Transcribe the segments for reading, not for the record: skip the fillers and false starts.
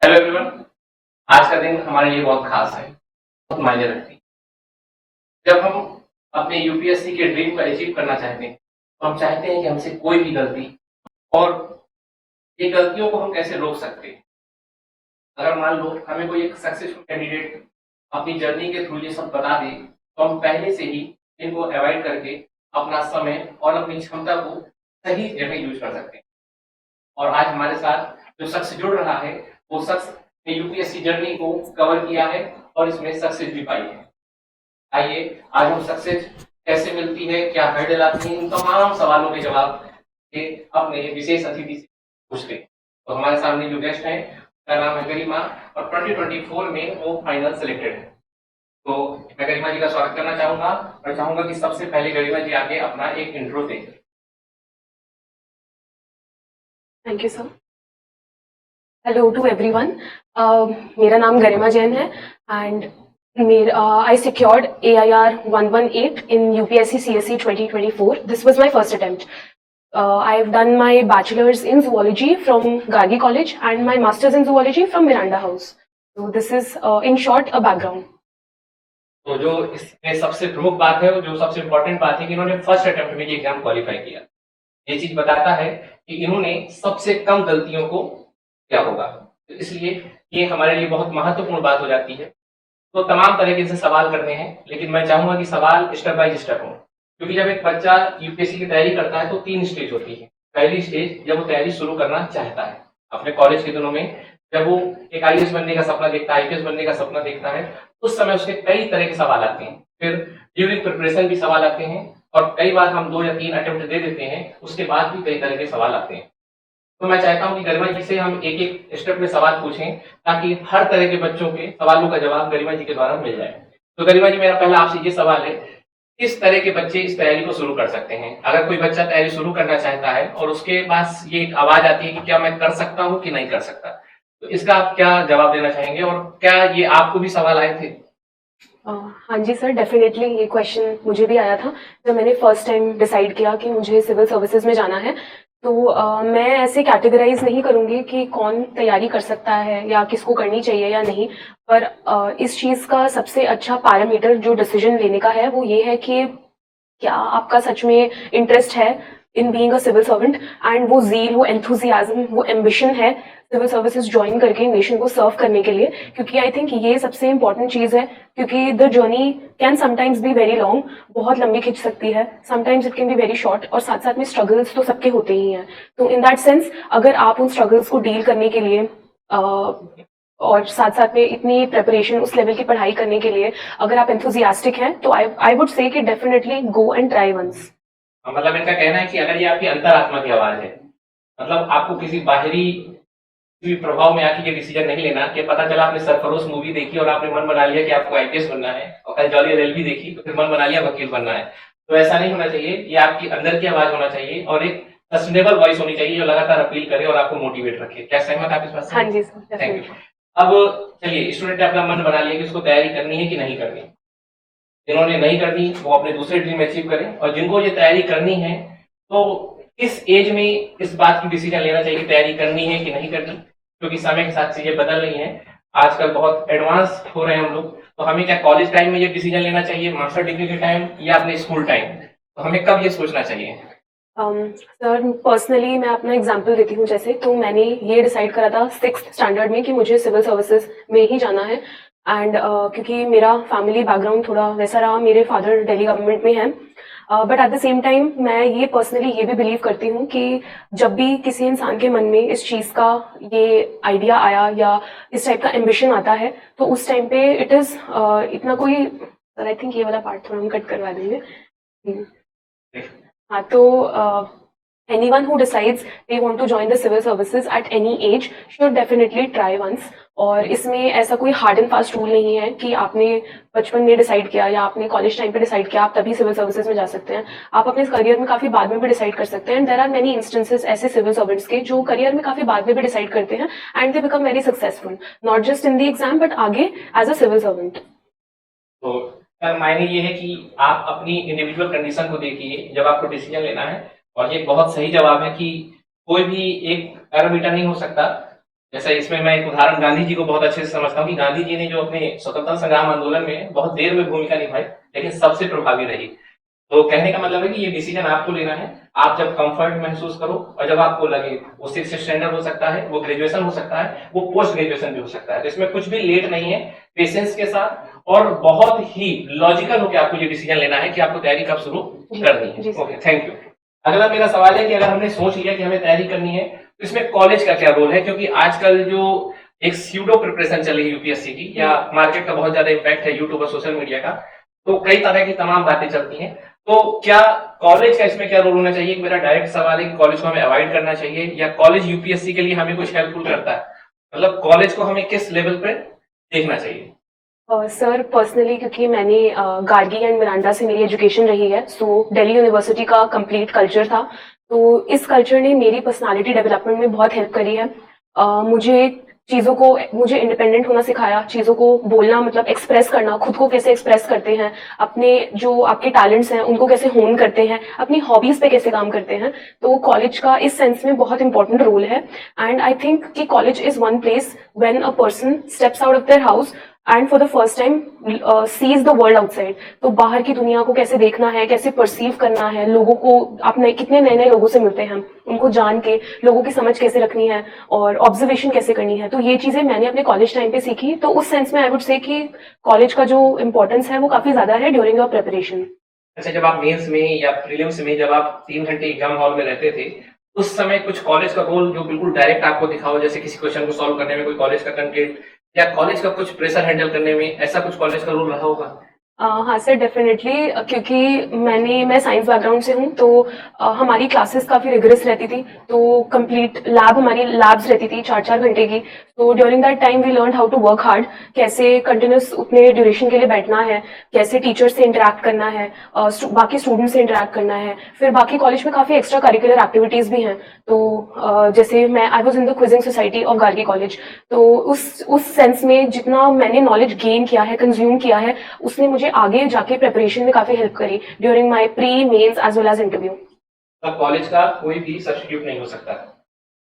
Hello everyone. आज का दिन हमारे लिए बहुत खास है, बहुत मायने रखती है। जब हम अपने यूपीएससी के ड्रीम को अचीव करना चाहते हैं तो हम चाहते हैं कि हमसे कोई भी गलती और ये गलतियों को हम कैसे रोक सकते हैं। अगर मान लो हमें कोई एक सक्सेसफुल कैंडिडेट अपनी जर्नी के थ्रू ये सब बता दे तो हम पहले से ही इनको अवॉइड करके अपना समय और अपनी क्षमता को सही जगह यूज कर सकते हैं। और आज हमारे साथ जो शख्स जुड़ रहा है वो शख्स ने यूपीएससी जर्नी को कवर किया है और इसमें सक्सेस भी पाई है। आइए आज हम सक्सेस कैसे मिलती है, क्या हर्डल आती है, इन तमाम सवालों के जवाब के अपने विशेष अतिथि से पूछते हैं। तो हमारे सामने जो गेस्ट है उसका नाम है गरिमा और 2024 में वो फाइनल सिलेक्टेड है। तो मैं गरिमा जी का स्वागत करना चाहूंगा और चाहूंगा कि सबसे पहले गरिमा जी आगे अपना एक इंट्रो दें। Thank you sir. Hello to everyone. मेरा नाम गरिमा जैन है and I secured AIR 118 in UPSC CSE 2024. This was my first attempt. I've done my bachelor's in zoology from Gargi College and my master's in zoology from Miranda House. So this is in short a background. तो जो इसमें सबसे प्रमुख बात है, जो सबसे important बात है कि इन्होंने फर्स्ट अटेम्प्ट में ये एग्जाम क्वालिफाई किया। ये चीज बताता है कि इन्होंने सबसे कम गलतियों को क्या होगा, तो इसलिए ये हमारे लिए बहुत महत्वपूर्ण बात हो जाती है। तो तमाम तरीके से सवाल करने हैं, लेकिन मैं चाहूंगा कि सवाल स्टेप बाय स्टेप हो, क्योंकि जब एक बच्चा यूपीएससी की तैयारी करता है तो 3 स्टेज होती है। पहली स्टेज जब वो तैयारी शुरू करना चाहता है अपने कॉलेज के दिनों में, जब वो एक आईएएस बनने का सपना देखता है, आईपीएस बनने का सपना देखता है, उस समय उसके कई तरह के सवाल आते हैं। फिर ड्यूरिंग प्रिपरेशन भी सवाल आते हैं और कई बार हम 2 या 3 अटेम्प्ट दे देते हैं, उसके बाद भी कई तरह के सवाल आते हैं। तो मैं चाहता हूं कि गरिमा जी से हम एक एक स्टेप में सवाल पूछें ताकि हर तरह के बच्चों के सवालों का जवाब गरिमा जी के द्वारा मिल जाए। तो गरिमा जी, मेरा पहला आपसे ये सवाल है, किस तरह के बच्चे इस तैयारी को शुरू कर सकते हैं? अगर कोई बच्चा तैयारी शुरू करना चाहता है और उसके पास ये एक आवाज आती है कि क्या मैं कर सकता हूँ कि नहीं कर सकता, तो इसका आप क्या जवाब देना चाहेंगे और क्या ये आपको भी सवाल आए थे? हाँ जी सर, डेफिनेटली ये क्वेश्चन मुझे भी आया था जब मैंने फर्स्ट टाइम डिसाइड किया कि मुझे सिविल सर्विसेज में जाना है। तो मैं ऐसे कैटेगराइज नहीं करूंगी कि कौन तैयारी कर सकता है या किसको करनी चाहिए या नहीं, पर इस चीज़ का सबसे अच्छा पैरामीटर जो डिसीजन लेने का है वो ये है कि क्या आपका सच में इंटरेस्ट है in being a civil servant and वो जील, वो एंथुजियाज्म, वो एम्बिशन है सिविल सर्विसेज ज्वाइन करके नेशन को सर्व करने के लिए। क्योंकि आई थिंक ये सबसे इंपॉर्टेंट चीज़ है, क्योंकि the journey can sometimes be very long, बहुत लंबी खिंच सकती है, sometimes it can be very short, और साथ साथ में स्ट्रगल्स तो सबके होते ही हैं। तो इन दैट सेंस अगर आप उन स्ट्रगल्स को डील करने के लिए और साथ साथ में इतनी प्रिपरेशन, उस लेवल की पढ़ाई करने के लिए अगर आप एंथुजियास्टिक हैं तो आई वुड से कि definitely go and try once. मतलब इनका कहना है कि अगर ये आपकी अंतरात्मा की आवाज है, मतलब आपको किसी बाहरी प्रभाव में आके ये डिसीजन नहीं लेना कि पता चला आपने सरफरोश मूवी देखी और आपने मन बना लिया कि आपको आईपीएस बनना है, और कल जॉली एलएलबी देखी तो फिर मन बना लिया वकील बनना है। तो ऐसा नहीं होना चाहिए, ये आपकी अंदर की आवाज होना चाहिए और एक सस्टेनेबल वॉइस होनी चाहिए जो लगातार अपील करे और आपको मोटिवेट रखे। क्या सहमत आप इस बात से? हाँ जी सर, थैंक यू। अब चलिए, स्टूडेंट ने अपना मन बना लिया कि उसको तैयारी करनी है कि नहीं करनी। जिन्होंने नहीं करनी वो अपने दूसरे ड्रीम अचीव करें, और जिनको ये तैयारी करनी है तो इस एज में इस बात की डिसीजन लेना चाहिए कि तैयारी करनी है कि नहीं करनी, क्योंकि समय के साथ चीजें बदल रही हैं। आजकल बहुत एडवांस हो रहे हैं हम लोग। तो हमें क्या कॉलेज टाइम में ये डिसीजन लेना चाहिए, मास्टर डिग्री के टाइम, या अपने स्कूल टाइम? तो हमें कब ये सोचना चाहिए? सर पर्सनली मैं अपना एग्जांपल देती हूँ। जैसे तो मैंने ये डिसाइड करा था 6th स्टैंडर्ड में कि मुझे सिविल सर्विसेज में ही जाना है। एंड क्योंकि मेरा फैमिली बैकग्राउंड थोड़ा वैसा रहा, मेरे फादर दिल्ली गवर्नमेंट में हैं, but at the same time मैं ये पर्सनली ये भी बिलीव करती हूँ कि जब भी किसी इंसान के मन में इस चीज़ का ये आइडिया आया या इस टाइप का एम्बिशन आता है तो उस टाइम पे इट इज़ इतना कोई, सर आई थिंक ये वाला पार्ट थोड़ा हम कट करवा देंगे। हाँ, तो anyone who decides they want to join the civil services at any age should definitely try once। और इसमें ऐसा कोई हार्ड एंड फास्ट रूल नहीं है कि आपने बचपन में डिसाइड किया या आपने कॉलेज टाइम पे डिसाइड किया आप तभी सिविल सर्विसेज में जा सकते हैं। आप अपने करियर में काफी बाद में भी डिसाइड कर सकते हैं। And there are many instances ऐसे सिविल सर्वेंट्स के जो करियर में काफी बाद में भी डिसाइड करते हैं and they become very successful, not just in the exam but आगे एज अ सिविल सर्वेंट। तो सर मायने ये है कि आप अपनी इंडिविजुअल कंडीशन को देखिए जब आपको डिसीजन लेना है, और ये बहुत सही जवाब है कि कोई भी एक पैरामीटर नहीं हो सकता जैसा इसमें मैं एक उदाहरण गांधी जी को बहुत अच्छे से समझता हूँ कि गांधी जी ने जो अपने स्वतंत्रता संग्राम आंदोलन में बहुत देर में भूमिका निभाई, लेकिन सबसे प्रभावी रही। तो कहने का मतलब है कि ये डिसीजन आपको लेना है। आप जब कंफर्ट महसूस करो और जब आपको लगे, वो 6th स्टैंडर्ड हो सकता है, वो ग्रेजुएशन हो सकता है, वो पोस्ट ग्रेजुएशन भी हो सकता है। तो इसमें कुछ भी लेट नहीं है, पेशेंस के साथ और बहुत ही लॉजिकल होकर आपको ये डिसीजन लेना है कि आपको तैयारी कब शुरू करनी है। Okay, thank you. अगला मेरा सवाल है कि अगर हमने सोच लिया कि हमें तैयारी करनी है, तो इसमें कॉलेज का क्या रोल है? क्योंकि आजकल जो एक स्यूडो प्रिपरेशन चल रही है यूपीएससी की, या मार्केट का बहुत ज्यादा इम्पैक्ट है यूट्यूब और सोशल मीडिया का, तो कई तरह की तमाम बातें चलती हैं। तो क्या कॉलेज का इसमें क्या रोल होना चाहिए? मेरा डायरेक्ट सवाल है कि कॉलेज को हमें अवॉइड करना चाहिए, या कॉलेज यूपीएससी के लिए हमें कुछ हेल्पफुल करता है? मतलब कॉलेज को हमें किस लेवल पे देखना चाहिए? सर पर्सनली क्योंकि मैंने गार्गी एंड मिरांडा से मेरी एजुकेशन रही है, सो दिल्ली यूनिवर्सिटी का कंप्लीट कल्चर था, तो इस कल्चर ने मेरी पर्सनालिटी डेवलपमेंट में बहुत हेल्प करी है। मुझे इंडिपेंडेंट होना सिखाया, चीज़ों को बोलना, मतलब एक्सप्रेस करना, खुद को कैसे एक्सप्रेस करते हैं, अपने जो आपके टैलेंट्स हैं उनको कैसे होन करते हैं, अपनी हॉबीज़ पे कैसे काम करते हैं। तो कॉलेज का इस सेंस में बहुत इंपॉर्टेंट रोल है। एंड आई थिंक कि college is one place when a person steps out of their house and for the first time sees the world outside. तो बाहर की दुनिया को कैसे देखना है, कैसे परसीव करना है, लोगों को आप कितने नए नए लोगों से मिलते हैं, उनको जान के लोगों की समझ कैसे रखनी है और ऑब्जर्वेशन कैसे करनी है, तो ये चीजें मैंने अपने कॉलेज टाइम पे सीखी। तो उस सेंस में आई वुड से कि कॉलेज का जो इम्पोर्टेंस है वो काफी ज्यादा है ड्यूरिंग योर प्रिपरेशन। अच्छा, जब आप मेंस में या प्रीलिम्स में जब आप 3 घंटे एग्जाम हॉल में रहते थे, उस समय कुछ कॉलेज का रोल जो बिल्कुल डायरेक्ट आपको दिखाओ, जैसे किसी क्वेश्चन को सॉल्व करने में कोई कॉलेज का कंटेंट, या कॉलेज का कुछ प्रेशर हैंडल करने में, ऐसा कुछ कॉलेज का रोल रहा होगा? हाँ सर, डेफिनेटली, क्योंकि मैं साइंस बैकग्राउंड से हूँ, तो हमारी क्लासेस काफ़ी रिगरस रहती थी, तो कंप्लीट हमारी लैब्स रहती थी 4-4 घंटे की। तो during that time we learn how to work hard, कैसे कंटिन्यूस उतने ड्यूरेशन के लिए बैठना है, कैसे टीचर से इंटरेक्ट करना है, बाकी स्टूडेंट से इंटरेक्ट करना है। फिर बाकी कॉलेज में काफ़ी एक्स्ट्रा करिकुलर एक्टिविटीज़ भी हैं। तो जैसे I was in the quizzing society of Gargi college, तो उस सेंस में जितना मैंने नॉलेज गेन किया है, कंज्यूम किया है, उसने मुझे आगे जाके प्रिपरेशन में काफी हेल्प करी during my pre, mains as well as interview. अब कॉलेज का कोई भी सब्स्टिट्यूट नहीं हो सकता।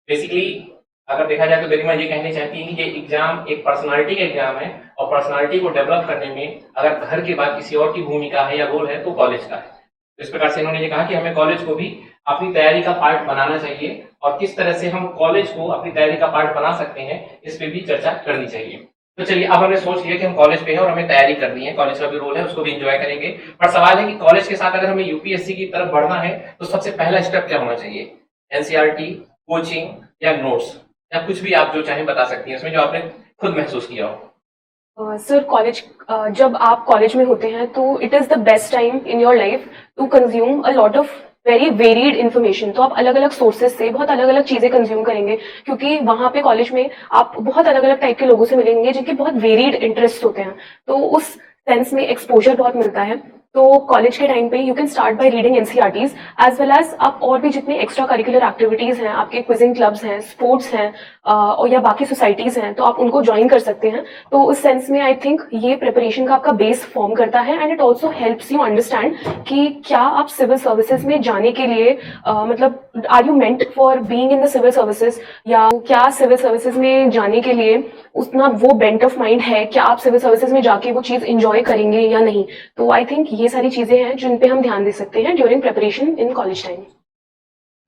बेसिकली अगर देखा जाए तो गरिमा ये कहना चाहती है कि ये एग्जाम एक पर्सनालिटी का एग्जाम है, और पर्सनालिटी को डेवलप करने में अगर घर के बाद किसी और की भूमिका है या रोल है तो कॉलेज का है। तो इस प्रकार से इन्होंने ये कहा कि हमें कॉलेज को भी अपनी तैयारी का पार्ट बनाना चाहिए, और किस तरह से हम कॉलेज को अपनी तैयारी का पार्ट बना सकते हैं इस पे भी चर्चा करनी चाहिए। तो चलिए, अब हमने सोच लिया कि हम कॉलेज पे हैं और हमें तैयारी करनी है, कॉलेज का भी रोल है, उसको भी एंजॉय करेंगे। पर सवाल है कि कॉलेज के साथ अगर हमें यूपीएससी की तरफ बढ़ना है तो सबसे पहला स्टेप क्या होना चाहिए? एनसीईआरटी, कोचिंग, या नोट्स, या कुछ भी आप जो चाहें बता सकती हैं, इसमें जो आपने खुद महसूस किया हो। सर कॉलेज, जब आप कॉलेज में होते हैं तो it is the best time in your life to consume a lot of very varied information. तो आप अलग अलग सोर्सेज से बहुत अलग अलग चीजें कंज्यूम करेंगे, क्योंकि वहां पे कॉलेज में आप बहुत अलग अलग टाइप के लोगों से मिलेंगे जिनके बहुत वेरीड इंटरेस्ट होते हैं। तो उस सेंस में एक्सपोजर बहुत मिलता है। तो कॉलेज के टाइम पे you can start by reading NCERTs as well as आप और भी जितने एक्स्ट्रा करिकुलर एक्टिविटीज हैं, आपके क्विजिंग क्लब्स हैं, स्पोर्ट्स हैं, और या बाकी सोसाइटीज हैं, तो आप उनको ज्वाइन कर सकते हैं। तो उस सेंस में आई थिंक ये प्रिपरेशन का आपका बेस फॉर्म करता है, and it also helps you understand कि क्या आप सिविल सर्विसेज में जाने के लिए मतलब are you meant for being in the civil services, या क्या सिविल सर्विसेज में जाने के लिए उतना वो बेंट ऑफ माइंड है, क्या आप सिविल सर्विसेज में जाके वो चीज एंजॉय करेंगे या नहीं। तो आई थिंक ये सारी चीजें हैं जिन पे हम ध्यान दे सकते हैं during preparation in college time.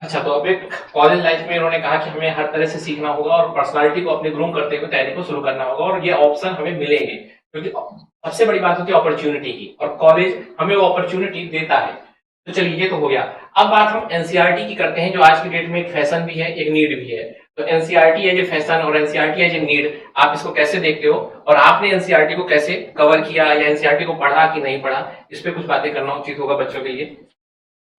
अच्छा, तो अब एक कॉलेज लाइफ में उन्होंने कहा कि हमें हर तरह से सीखना होगा और पर्सनालिटी को अपने ग्रूम करते हुए तैयारी को शुरू करना होगा, और ये ऑप्शन हमें मिलेंगे, क्योंकि सबसे बड़ी बात होती है अपॉर्चुनिटी की, और कॉलेज हमें वो अपॉर्चुनिटी देता है। तो चलिए, ये तो हो गया। अब बात हम एनसीईआरटी की करते हैं, जो आज की डेट में एक फैशन भी है, एक नीड भी है। तो एनसीईआरटी एज ए फैशन और एनसीईआरटी एज ए नीड, आप इसको कैसे देखते हो, और आपने एनसीईआरटी को कैसे कवर किया, या एनसीईआरटी को पढ़ा कि नहीं पढ़ा, इस पे कुछ बातें करना उचित होगा बच्चों के लिए।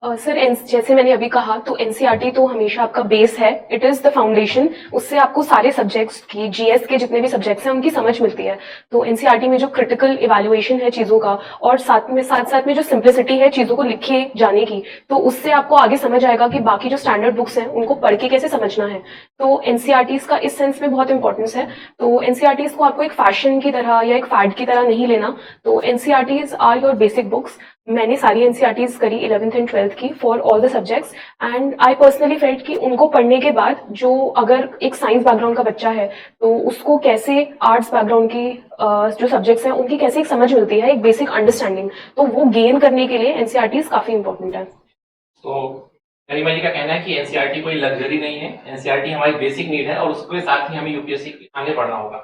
सर जैसे मैंने अभी कहा, तो एनसीईआरटी तो हमेशा आपका बेस है, इट इज द फाउंडेशन। उससे आपको सारे सब्जेक्ट्स की, जीएस के जितने भी सब्जेक्ट्स हैं उनकी समझ मिलती है। तो एनसीईआरटी में जो क्रिटिकल इवैल्यूएशन है चीजों का, और साथ में जो सिंप्लिसिटी है चीजों को लिखे जाने की, तो उससे आपको आगे समझ आएगा कि बाकी जो स्टैंडर्ड बुक्स हैं उनको पढ़ के कैसे समझना है। तो एनसीईआरटीज का इस सेंस में बहुत इंपॉर्टेंस है। तो एनसीईआरटीज को आपको एक फैशन की तरह या एक फैड की तरह नहीं लेना। तो NCERTs are your basic books. मैंने सारी एनसीईआरटीज करी 11th एंड 12th की for all the subjects and I personally felt कि उनको पढ़ने के बाद जो अगर एक साइंस बैकग्राउंड का बच्चा है तो उसको कैसे आर्ट्स बैकग्राउंड की जो सब्जेक्ट्स हैं उनकी कैसे एक समझ मिलती है, एक बेसिक अंडरस्टैंडिंग, तो वो गेन करने के लिए एनसीईआरटीज काफी इंपॉर्टेंट है। तो गरिमा जी का कहना है कि एनसीईआरटी कोई लग्जरी नहीं है, एनसीईआरटी हमारी बेसिक नीड है और उसके साथ ही हमें यूपीएससी आगे बढ़ना होगा।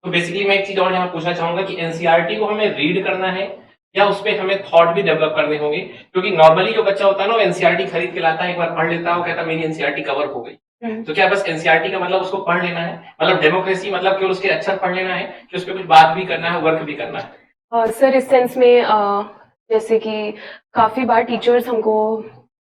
तो बेसिकली मैं एक चीज और यहाँ पूछना चाहूंगा कि एनसीईआरटी को हमें रीड करना है या उस पर हमें थॉट भी डेवलप करने होंगे, क्योंकि नॉर्मली जो बच्चा होता है ना वो एनसीईआरटी खरीद के लाता है, एक बार पढ़ लेता है, वो कहता है मेरी एनसीईआरटी कवर हो गई। तो क्या बस एनसीईआरटी का मतलब उसको पढ़ लेना है, मतलब डेमोक्रेसी मतलब केवल उसके अक्षर पढ़ लेना है कि उस पर कुछ बात भी करना है, वर्क भी करना है? सर इस सेंस में जैसे कि काफी बार टीचर्स हमको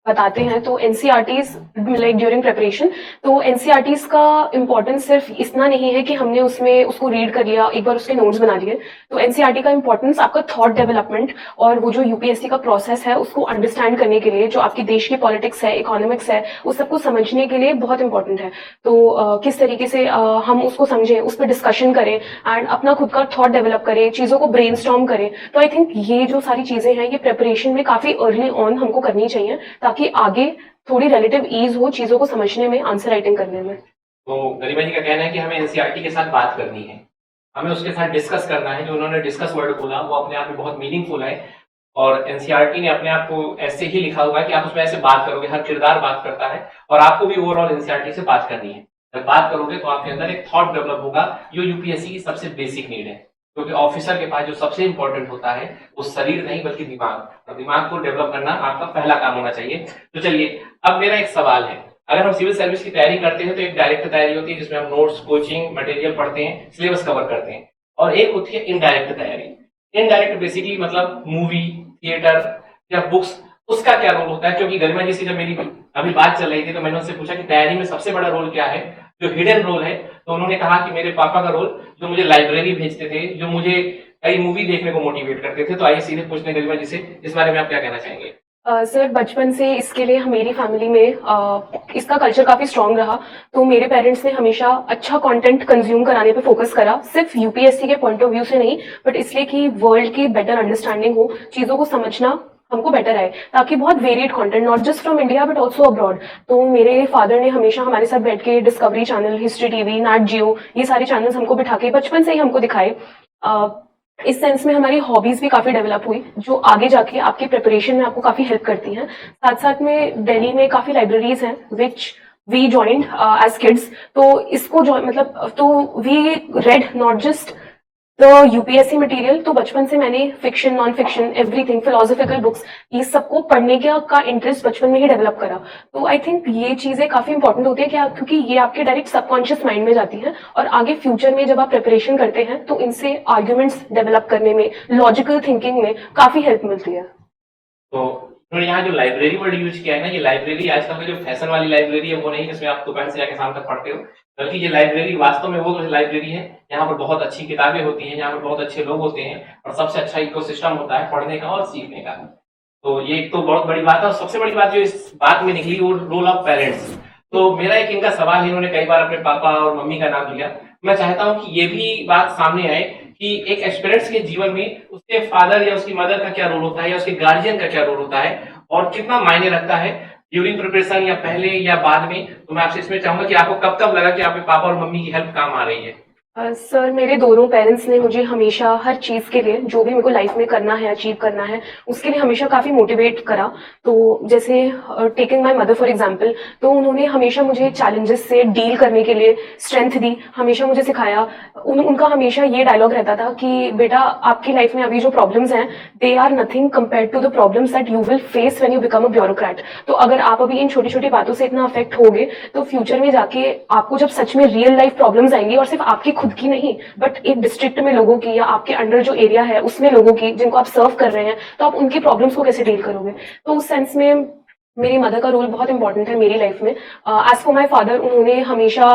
बताते हैं तो एनसीईआरटीज लाइक ड्यूरिंग प्रिपरेशन, तो एनसीईआरटीज का इम्पोर्टेंस सिर्फ इतना नहीं है कि हमने उसमें उसको रीड कर लिया, एक बार उसके नोट्स बना लिए। तो एनसीईआरटी का इम्पोर्टेंस आपका थॉट डेवलपमेंट और वो जो यूपीएससी का प्रोसेस है उसको अंडरस्टैंड करने के लिए, जो आपकी देश की पॉलिटिक्स है, इकोनॉमिक्स है, उस सबको समझने के लिए बहुत इंपॉर्टेंट है। तो किस तरीके से हम उसको समझें, उस पर डिस्कशन करें एंड अपना खुद का थॉट डेवलप करें, चीज़ों को ब्रेनस्टॉर्म करें। तो आई थिंक ये जो सारी चीज़ें हैं ये प्रिपरेशन में काफ़ी अर्ली ऑन हमको करनी चाहिए ताकि आगे थोड़ी रिलेटिव ईज हो चीज़ों को समझने में, आंसर राइटिंग करने में। तो गरिमा जी का कहना है कि हमें एनसीईआरटी के साथ बात करनी है, हमें उसके साथ डिस्कस करना है। जो उन्होंने डिस्कस वर्ड बोला वो अपने आप में बहुत मीनिंगफुल है और एनसीईआरटी ने अपने आप को ऐसे ही लिखा हुआ है कि आप उसमें ऐसे बात करोगे, हर किरदार बात करता है और आपको भी ओवरऑल एनसीईआरटी से बात करनी है। जब बात करोगे तो आपके अंदर एक थॉट डेवलप होगा, जो यूपीएससी की सबसे बेसिक नीड है, क्योंकि ऑफिसर के पास जो सबसे इंपॉर्टेंट होता है वो शरीर नहीं बल्कि दिमाग, और दिमाग को डेवलप करना आपका पहला काम होना चाहिए। तो चलिए अब मेरा एक सवाल है, अगर हम सिविल सर्विस की तैयारी करते हैं तो एक डायरेक्ट तैयारी होती है जिसमें हम नोट्स, कोचिंग मटेरियल पढ़ते हैं, सिलेबस कवर करते हैं, और एक होती है इनडायरेक्ट तैयारी। इनडायरेक्ट बेसिकली मतलब मूवी, थिएटर या बुक्स, उसका क्या रोल होता है? क्योंकि गरिमा जी से जब मेरी अभी बात चल रही थी तो मैंने उनसे पूछा कि तैयारी में सबसे बड़ा रोल क्या है, जो हिडन रोल है, तो उन्होंने कहा कि मेरे पापा का रोल, जो मुझे लाइब्रेरी भेजते थे, जो मुझे कई मूवी देखने को मोटिवेट करते थे। तो आइए सीधे पूछने गरिमा जी से, इस बारे में आप क्या कहना चाहेंगे? सर बचपन से इसके लिए मेरी फैमिली में इसका कल्चर काफ़ी स्ट्रांग रहा। तो मेरे पेरेंट्स ने हमेशा अच्छा कंटेंट कंज्यूम कराने पे फोकस करा, सिर्फ यूपीएससी के पॉइंट ऑफ व्यू से नहीं, बट इसलिए कि वर्ल्ड की बेटर अंडरस्टैंडिंग हो, चीज़ों को समझना हमको बेटर आए, ताकि बहुत varied content, not just from India but also abroad. तो मेरे फादर ने हमेशा हमारे साथ बैठ के Discovery channel, history TV, Nat Geo, ये सारे चैनल्स हमको बिठा के बचपन से ही हमको दिखाए। इस सेंस में हमारी हॉबीज भी काफी डेवलप हुई, जो आगे जाके आपकी प्रिपरेशन में आपको काफी हेल्प करती हैं। साथ साथ में दिल्ली में काफी लाइब्रेरीज हैं which we joined as kids. तो इसको मतलब तो we read not just the UPSC material, तो बचपन से मैंने fiction, non fiction, everything, philosophical books, ये सबको पढ़ने का इंटरेस्ट बचपन में ही डेवलप करा। तो आई थिंक ये चीजें काफी इंपॉर्टेंट होती है कि क्योंकि ये आपके डायरेक्ट सबकॉन्शियस माइंड में जाती हैं और आगे फ्यूचर में जब आप प्रिपरेशन करते हैं तो इनसे आर्ग्यूमेंट्स डेवलप करने में, लॉजिकल थिंकिंग में काफी हेल्प मिलती है। तो उन्होंने यहाँ जो लाइब्रेरी वर्ड यूज किया है ना, ये लाइब्रेरी आजकल की जो फैशन वाली लाइब्रेरी है वो नहीं जिसमें आप दोपहर से जाकर शाम तक पढ़ते हो, बल्कि ये लाइब्रेरी वास्तव में वो लाइब्रेरी है यहाँ पर बहुत अच्छी किताबें होती हैं, यहाँ पर बहुत अच्छे लोग होते हैं और सबसे अच्छा इकोसिस्टम होता है पढ़ने का और सीखने का। तो ये एक तो बहुत बड़ी बात है, और सबसे बड़ी बात जो इस बात में निकली वो रोल ऑफ पेरेंट्स। तो मेरा एक इनका सवाल है, इन्होंने कई बार अपने पापा और मम्मी का नाम लिया, मैं चाहता हूँ कि ये भी बात सामने आए कि एक एस्पिरेंट्स के जीवन में उसके फादर या उसकी मदर का क्या रोल होता है या उसके गार्जियन का क्या रोल होता है और कितना मायने रखता है ड्यूरिंग प्रिपरेशन या पहले या बाद में। तो मैं आपसे इसमें चाहूंगा कि आपको कब कब लगा कि आपके पापा और मम्मी की हेल्प काम आ रही है? सर मेरे दोनों पेरेंट्स ने मुझे हमेशा हर चीज़ के लिए, जो भी मेरे को लाइफ में करना है, अचीव करना है, उसके लिए हमेशा काफ़ी मोटिवेट करा। तो जैसे taking my mother for example, तो उन्होंने हमेशा मुझे चैलेंजेस से डील करने के लिए स्ट्रेंथ दी, हमेशा मुझे सिखाया। उनका हमेशा ये डायलॉग रहता था कि बेटा आपकी लाइफ में अभी जो प्रॉब्लम्स हैं they are nothing compare to the problems that you will face when you become a bureaucrat. तो अगर आप अभी इन छोटी छोटी बातों से इतना अफेक्ट होगे तो फ्यूचर में जाके आपको जब सच में रियल लाइफ प्रॉब्लम्स आएंगी, और सिर्फ आपकी खुद की नहीं बट एक डिस्ट्रिक्ट में लोगों की या आपके अंडर जो एरिया है उसमें लोगों की जिनको आप सर्व कर रहे हैं, तो आप उनकी प्रॉब्लम्स को कैसे डील करोगे। तो उस सेंस में मेरी मदर का रोल बहुत इंपॉर्टेंट है मेरी लाइफ में। एज फॉर माई फादर, उन्होंने हमेशा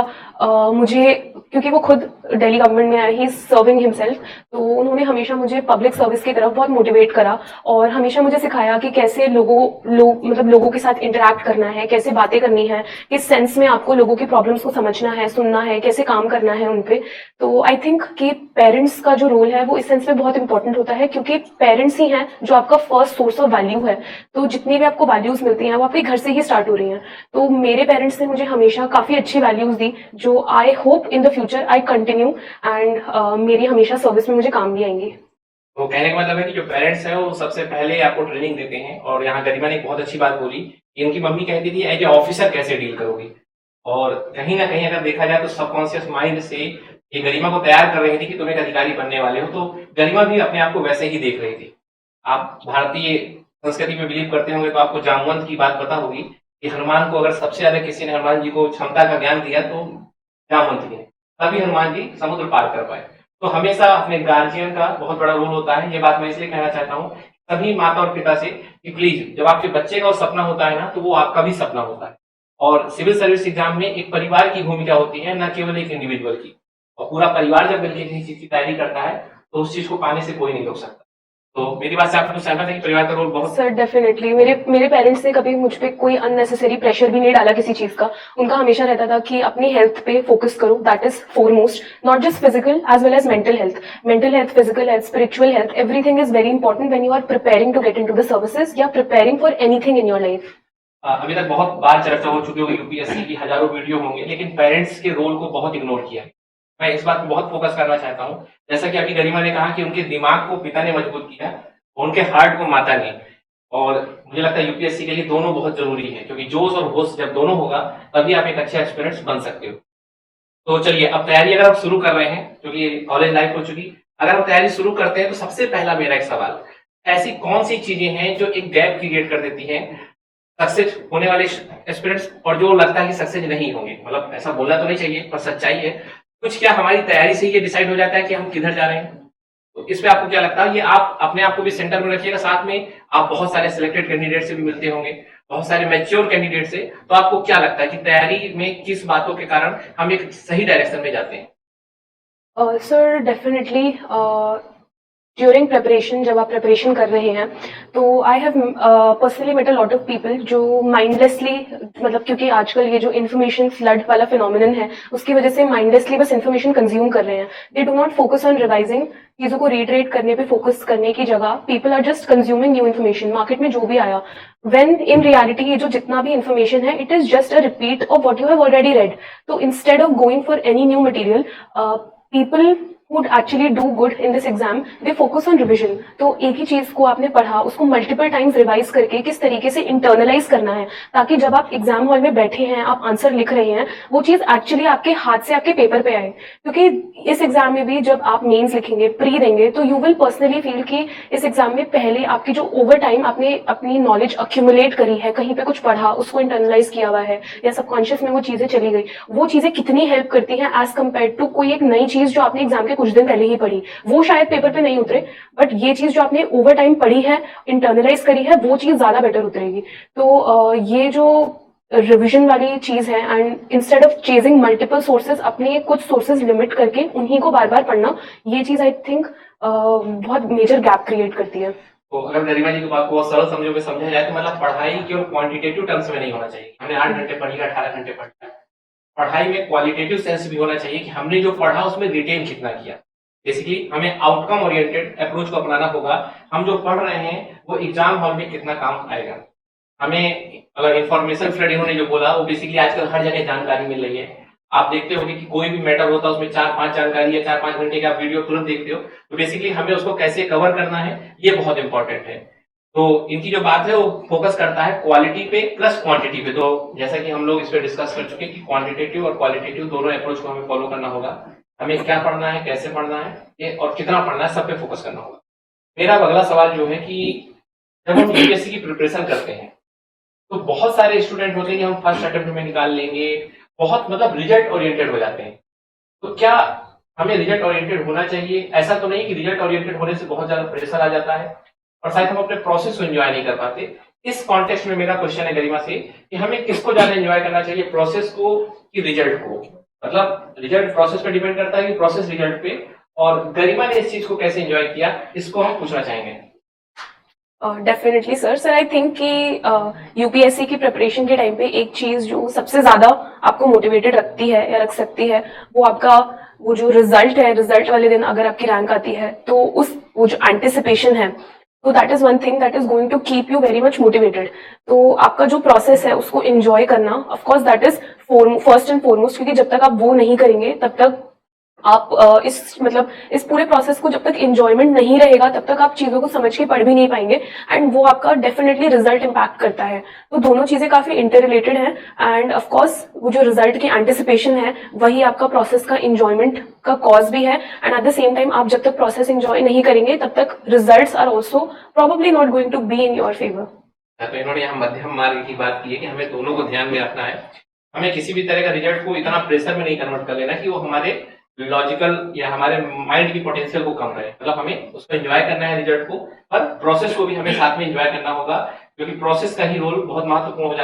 मुझे, क्योंकि वो खुद दिल्ली गवर्नमेंट में है, ही इज सर्विंग हिमसेल्फ, तो उन्होंने हमेशा मुझे पब्लिक सर्विस की तरफ बहुत मोटिवेट करा और हमेशा मुझे सिखाया कि कैसे लोगों के साथ इंटरेक्ट करना है, कैसे बातें करनी है, किस सेंस में आपको लोगों की प्रॉब्लम्स को समझना है, सुनना है, कैसे काम करना है उन पे। तो आई थिंक कि पेरेंट्स का जो रोल है वो इस सेंस में बहुत इंपॉर्टेंट होता है, क्योंकि पेरेंट्स ही हैं जो आपका फर्स्ट सोर्स ऑफ वैल्यू है। तो जितनी भी आपको वैल्यूज मिलती हैं वो आपके घर से ही स्टार्ट हो रही हैं। तो मेरे पेरेंट्स ने मुझे हमेशा काफी अच्छी वैल्यूज दी, जो I hope in the future I continue, and मेरी हमेशा सर्विस में मुझे काम भी आएंगी। तो कहने का मतलब है कि जो पेरेंट्स हैं वो सबसे पहले आपको ट्रेनिंग देते हैं। और यहाँ गरिमा ने एक बहुत अच्छी बात बोली कि उनकी मम्मी कहती थी एज ए ऑफिसर कैसे डील करोगी, और कहीं ना कहीं अगर देखा जाए तो सबकॉन्शियस माइंड से ये गरिमा को तैयार कर रही थी कि तुम एक अधिकारी बनने वाले हो। तो गरिमा भी अपने आप को वैसे ही देख रही थी। आप भारतीय संस्कृति में बिलीव करते होंगे तो आपको जामवंत की बात पता होगी कि हनुमान को अगर सबसे ज्यादा किसी ने हनुमान जी को क्षमता का ज्ञान दिया तो जामवंत जी ने, तभी हनुमान जी समुद्र पार कर पाए। तो हमेशा अपने गार्जियन का बहुत बड़ा रोल होता है। ये बात मैं इसलिए कहना चाहता हूँ सभी माता और पिता से कि प्लीज जब आपके बच्चे का वो सपना होता है ना तो वो आपका भी सपना होता है। और सिविल सर्विस एग्जाम में एक परिवार की भूमिका होती है, न केवल एक इंडिविजुअल की। और पूरा परिवार जब मिलकर किसी चीज की तैयारी करता है तो उस चीज को पाने से कोई नहीं रोक सकता। तो मेरी बात से आपको तो सहमत है कि परिवार का रोल बहुत। सर डेफिनेटली, मेरे पेरेंट्स ने कभी मुझ पे कोई अननेसेसरी प्रेशर भी नहीं डाला किसी चीज का। उनका हमेशा रहता था कि अपनी हेल्थ पे फोकस करो, that is foremost, not just physical as well as mental health, physical health, spiritual health, everything is very important when you are preparing to get into the services या preparing for anything in your life. अभी तक बहुत बार चर्चा हो चुकी होगी, UPSC की हजारों वीडियो होंगे, लेकिन पेरेंट्स के रोल को बहुत इग्नोर किया है। मैं इस बात पर बहुत फोकस करना चाहता हूँ। जैसा कि अभी गरिमा ने कहा कि उनके दिमाग को पिता ने मजबूत किया, उनके हार्ट को माता ने। और मुझे लगता है यूपीएससी के लिए दोनों बहुत जरूरी है, क्योंकि जोश और होश जब दोनों होगा तभी आप एक अच्छे एस्पिरेंट्स बन सकते हो। तो चलिए अब तैयारी अगर आप शुरू कर रहे हैं, क्योंकि कॉलेज लाइफ हो चुकी, अगर आप तैयारी शुरू करते हैं तो सबसे पहला मेरा एक सवाल, ऐसी कौन सी चीजें हैं जो एक गैप क्रिएट कर देती हैं सक्सेस होने वाले एस्पिरेंट्स, और जो लगता है कि सक्सेस नहीं होंगे? मतलब ऐसा बोलना तो नहीं चाहिए पर सच्चाई है, कुछ क्या हमारी तैयारी से ये डिसाइड हो जाता है कि हम किधर जा रहे हैं? तो इस पे आपको क्या लगता है? ये आप अपने आप को भी सेंटर में रखिएगा, साथ में आप बहुत सारे सिलेक्टेड कैंडिडेट से भी मिलते होंगे, बहुत सारे मैच्योर कैंडिडेट से। तो आपको क्या लगता है कि तैयारी में किस बातों के कारण हम एक सही डायरेक्शन में जाते हैं? सर डेफिनेटली ड्यूरिंग प्रेपरेशन, जब आप प्रेपरेशन कर रहे हैं तो I have personally met a lot of people जो माइंडलेसली, मतलब क्योंकि आजकल ये जो इन्फॉर्मेशन फ्लड वाला फिनोमिनन है उसकी वजह से माइंडलेसली बस इन्फॉर्मेशन कंज्यूम कर रहे हैं। They do not focus on revising, चीजों को रीट्रेट करने पे फोकस करने की जगह people are just consuming new information, market में जो भी आया, when in reality ये जो जितना भी information है it is just a repeat of what you have already read. तो instead of going for any new material, people would actually do good in this exam, they focus on revision. तो एक ही चीज को आपने पढ़ा, उसको multiple times revise करके किस तरीके से इंटरनलाइज करना है, ताकि जब आप एग्जाम हॉल में बैठे हैं, आप आंसर लिख रहे हैं, वो चीज एक्चुअली आपके हाथ से आपके पेपर पे आए। क्योंकि इस एग्जाम में भी जब आप मेंस लिखेंगे, प्री देंगे, तो यू विल पर्सनली फील कि इस एग्जाम में पहले आपकी जो ओवर टाइम आपने अपनी नॉलेज अक्यूमुलेट करी है, कहीं पे कुछ पढ़ा, उसको इंटरनलाइज किया हुआ है, या सबकॉन्शियस में वो चीजें चली गई, वो चीजें कितनी हेल्प करती हैं एज कम्पेयर टू कोई एक नई चीज जो आपने एग्जाम के कुछ दिन पहले ही पढ़ी। वो शायद पेपर पे नहीं उतरे, बट ये चीज जो आपने ओवर टाइम पढ़ी है, इंटरनलाइज करी है, वो चीज ज्यादा बेटर उतरेगी। तो ये जो रिविजन वाली चीज है, and instead of chasing multiple sources, अपने कुछ सोर्सेज लिमिट करके उन्हीं को बार बार पढ़ना, ये चीज आई थिंक बहुत मेजर गैप क्रिएट करती है। तो अगर गरिमा जी की बात को सरल शब्दों में समझा जाए तो मतलब पढ़ाई केवल क्वांटिटेटिव टर्म्स में नहीं होना चाहिए, हमने 8 घंटे पढ़ लिया, 18 घंटे पढ़ लिया। पढ़ाई में क्वालिटेटिव सेंस भी होना चाहिए कि हमने जो पढ़ा उसमें रिटेन कितना किया। बेसिकली हमें आउटकम ओरिएंटेड अप्रोच को अपनाना होगा। हम जो पढ़ रहे हैं वो एग्जाम हॉल में कितना काम आएगा। हमें अगर इंफॉर्मेशन फ्लड इन्होंने जो बोला, वो बेसिकली आजकल हर जगह जानकारी मिल रही है। आप देखते होंगे कि कोई भी मैटर होता है उसमें 4-5 जानकारी या 4-5 घंटे का वीडियो तुरंत देखते हो। तो बेसिकली हमें उसको कैसे कवर करना है, ये बहुत इंपॉर्टेंट है। तो इनकी जो बात है वो फोकस करता है क्वालिटी पे प्लस क्वांटिटी पे। तो जैसा कि हम लोग इस पे डिस्कस कर चुके हैं कि क्वांटिटेटिव और क्वालिटेटिव दोनों अप्रोच को हमें फॉलो करना होगा। हमें क्या पढ़ना है, कैसे पढ़ना है, ये और कितना पढ़ना है, सब पे फोकस करना होगा। मेरा अगला सवाल जो है कि जब हम यूपीएससी की प्रिपरेशन करते हैं तो बहुत सारे स्टूडेंट होते हैं कि हम फर्स्ट अटेम्प्ट में निकाल लेंगे, बहुत मतलब रिजल्ट ओरिएंटेड हो जाते हैं। तो क्या हमें रिजल्ट ओरिएंटेड होना चाहिए? ऐसा तो नहीं कि रिजल्ट ओरिएंटेड होने से बहुत ज्यादा प्रेशर आ जाता है और शायद हम अपने प्रोसेस को एंजॉय नहीं कर पाते। इस कॉन्टेक्स्ट में मेरा क्वेश्चन है गरिमा से कि हमें किसको ज्यादा एंजॉय करना चाहिए, प्रोसेस को कि रिजल्ट को? मतलब रिजल्ट प्रोसेस पे डिपेंड करता है कि प्रोसेस रिजल्ट पे, और गरिमा ने इस चीज को कैसे एंजॉय किया, इसको हम पूछना चाहेंगे। डेफिनेटली सर आई थिंक कि यूपीएससी की प्रिपरेशन के टाइम पे एक चीज जो सबसे ज्यादा आपको मोटिवेटेड रखती है या रख सकती है, वो आपका वो जो रिजल्ट है, रिजल्ट वाले दिन अगर आपकी रैंक आती है तो वो जो एंटिसिपेशन है, तो that is one thing that is going to keep you very much motivated. तो आपका जो प्रोसेस है उसको एंजॉय करना, of course that is first and foremost, क्योंकि जब तक आप वो नहीं करेंगे तब तक आप इस पूरे प्रोसेस को जब तक एंजॉयमेंट नहीं रहेगा तब तक आप चीजों को समझ के पढ़ भी नहीं पाएंगे, एंड वो आपका डेफिनेटली रिजल्ट इम्पैक्ट करता है। तो दोनों चीजें काफी इंटर रिलेटेड हैं, एंड ऑफ कोर्स वो जो रिजल्ट की एंटिसिपेशन है वही आपका प्रोसेस का एंजॉयमेंट का कॉज भी है, and at the same time आप जब तक प्रोसेस एंजॉय नहीं करेंगे तब तक results are also probably not going to be in your favour. तो इन्होंने यहाँ मध्यम मार्ग की बात की है कि हमें दोनों को ध्यान में रखना है, हमें किसी भी तरह का रिजल्ट को इतना प्रेशर में नहीं कन्वर्ट कर लेना कि वो हमारे लॉजिकल या हमारे माइंड की पोटेंशियल को कम रहे। मतलब हमें उसको एंजॉय करना है रिजल्ट को, पर प्रोसेस को भी हमें साथ में एंजॉय करना होगा, क्योंकि प्रोसेस का ही रोल बहुत महत्वपूर्ण हो जाता है।